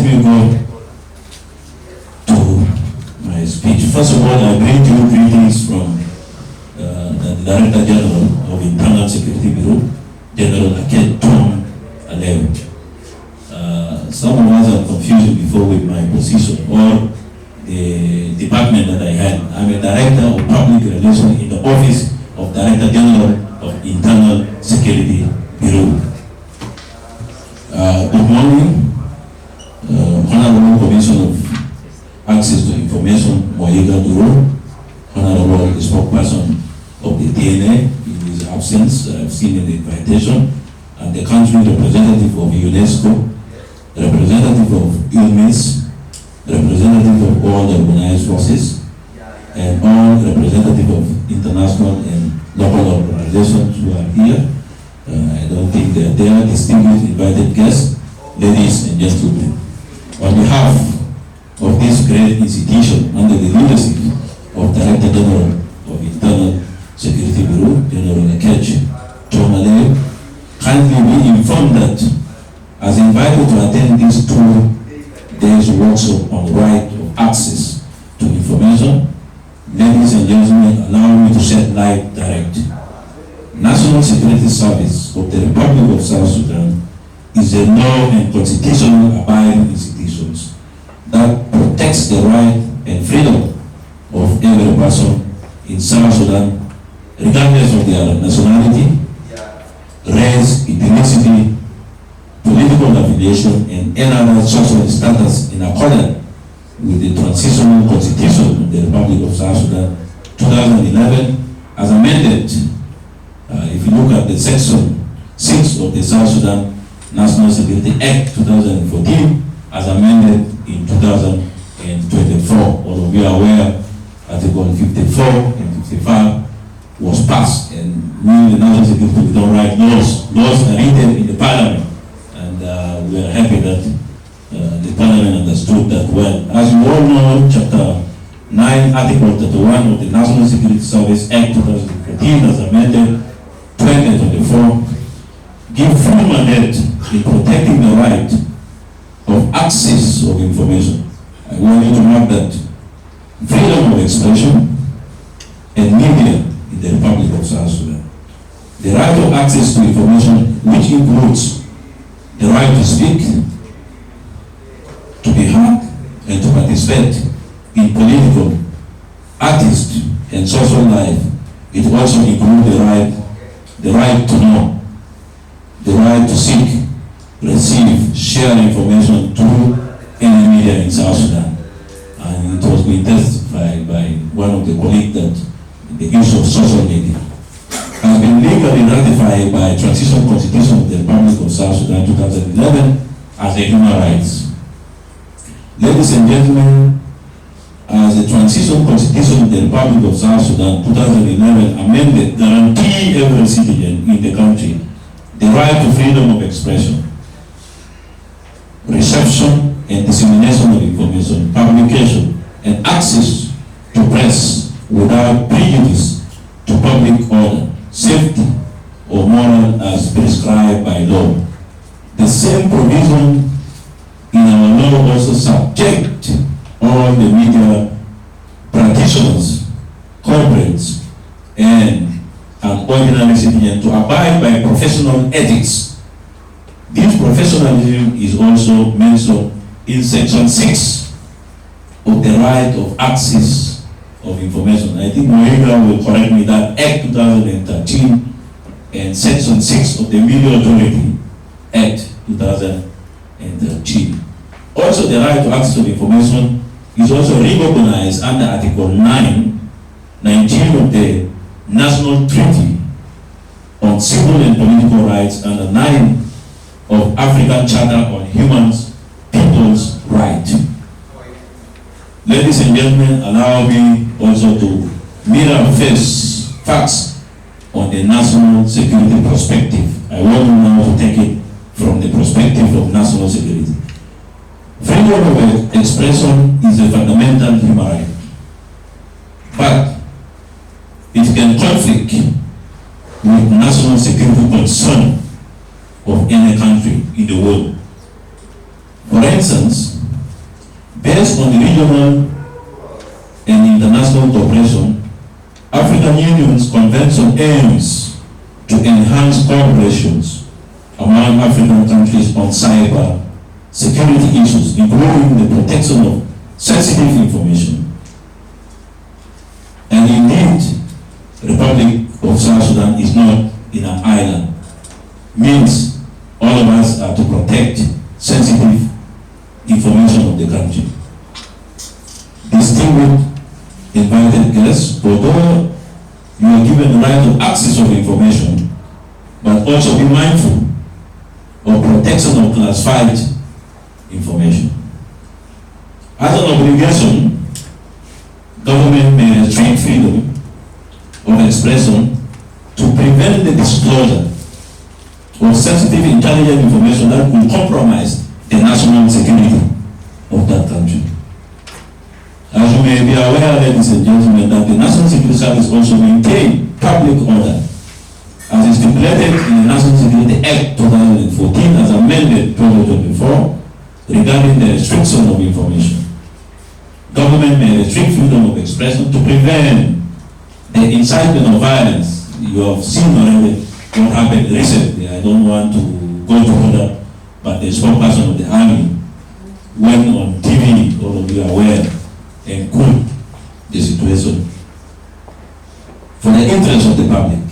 me go to my speech. First of all, I bring you greetings from the Director General of Internal Security Bureau, General Aket Tom Alew. Some of us are confused before with my position or the department that I had. I'm a Director of Public Relations in the Office of Director General of Internal Security Bureau. Good morning, Honorable Commission of Access to Information, Moyiga Duro, Honorable spokesperson of the DNA in his absence, I've seen in the invitation, and the country representative of UNESCO, representative of UNIS, representative of all the organized forces, and all representative of international and local organizations who are here. I don't think they are there, distinguished invited guests, ladies and gentlemen. On behalf of this great institution under the leadership of Director General of Internal Security Bureau, General Aket Tom Alew, kindly be informed that as invited to attend this 2 days workshop on the right of access to information, ladies and gentlemen, allow me to shed light direct. National Security Service of the Republic of South Sudan is a law and constitutional abiding institutions that protects the right and freedom of every person in South Sudan, regardless of their nationality, race, ethnicity, political affiliation, and any other social status in accordance with the Transitional Constitution of the Republic of South Sudan 2011 as amended. If you look at the section 6 of the South Sudan National Security Act 2014 as amended in 2024. All of you are aware Article 54 and 55 was passed, and we, the National Security, we don't write laws. Laws are written in the Parliament, and we are happy that the Parliament understood that well. As you all know, Chapter 9, Article 31 of the National Security Service Act 2014 as amended 2024 give full mandate in protecting the right of access of information. I want you to mark that freedom of expression and media in the Republic of South Sudan. The right of access to information, which includes the right to speak, to be heard, and to participate in political, artist, and social life. It also includes the right to know, the right to seek, receive, share information through any media in South Sudan. And it was being testified by one of the colleagues that the use of social media has been legally ratified by Transitional Constitution of the Republic of South Sudan 2011 as a human rights. Ladies and gentlemen, as the Transitional Constitution of the Republic of South Sudan 2011 amended guarantee every citizen in the country the right to freedom of expression, reception and dissemination of information, publication, and access to press without prejudice to public order, safety, or moral as prescribed by law. The same provision in our law also subject all the media practitioners, corporates, and an ordinary citizen to abide by professional ethics. This professionalism is also mentioned in Section 6 of the right of access of information. I think Moyiga will correct me that Act 2013 and Section 6 of the Media Authority Act 2013. Also, the right to access of information is also recognized under Article 19 of the National Treaty on Civil and Political Rights and the 9 of African Charter on Human People's Rights. Ladies and gentlemen, allow me also to mirror facts on the national security perspective. I want you now to take it from the perspective of national security. Freedom of expression is a fundamental human right, but it can conflict with national security concern of any country in the world. For instance, based on the regional and international cooperation, African Union's Convention aims to enhance cooperations among African countries on cyber security issues, including the protection of sensitive information. And indeed, the Republic of South Sudan is not in an island. Means all of us are to protect sensitive information of the country. Distinguished invited guests, although you are given the right of access of information, but also be mindful of protection of classified information. As an obligation, government may restrict freedom of expression to prevent the disclosure of sensitive intelligence information that could compromise the national security of that country. As you may be aware, ladies and gentlemen, that the National Security Service also maintain public order as is stipulated in the National Security Act 2014 as amended 2024 regarding the restriction of information. Government may restrict freedom of expression to prevent the incitement of violence. You have seen already what happened recently. I don't want to go to further, but the spokesperson of the army went on TV, all of you are aware, and cooled the situation for the interest of the public.